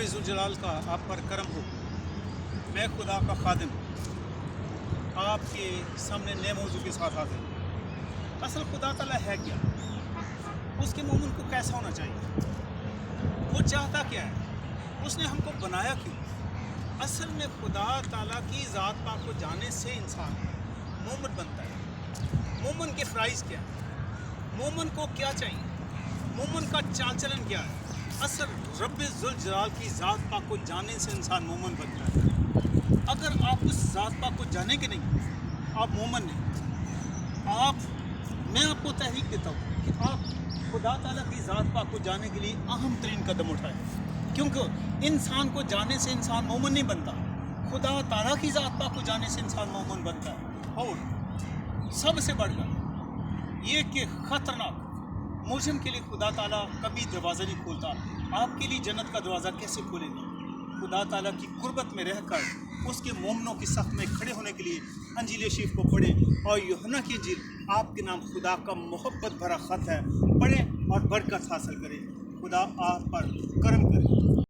ज़ुलजलाल का आप पर करम हो। मैं खुदा का खादिम आपके सामने नए मौजू के साथ हाजिर हूँ। असल खुदा ताला है क्या? उसके मोमिन को कैसा होना चाहिए? वो चाहता क्या है? उसने हमको बनाया क्यों? असल में खुदा ताला की ज़ात पाक को जानने से इंसान मोमिन बनता है। मोमिन के फ़राइज़ क्या है? मोमिन को क्या चाहिए? मोमिन का चाल चलन क्या है? असल रब्बे ज़ुलजलाल की ज़ात पाक को जानने से इंसान मोमिन बनता है। अगर आप उस ज़ात पाक को जानेंगे नहीं, आप मोमिन नहीं। मैं आपको तहरीक देता हूँ कि आप खुदा ताला की ज़ात पाक को जानने के लिए अहम तरीन कदम उठाएं, क्योंकि इंसान को जानने से इंसान मोमिन नहीं बनता। खुदा ताला की ज़ात पाक को जानने से इंसान मोमिन बनता है। और सबसे बढ़कर ये कि ख़तरनाक मुजरिम के लिए खुदा ताला कभी दरवाज़ा नहीं खोलता। आपके लिए जन्नत का दरवाज़ा कैसे खोलेगा? खुदा ताला की कुर्बत में रहकर उसके मोमनों की सफ़ में खड़े होने के लिए अंजील शरीफ को पढ़ें। और यूहन्ना की इंजील आपके नाम खुदा का मोहब्बत भरा ख़त है, पढ़ें और बरकत हासिल करें। खुदा आप पर करम करे।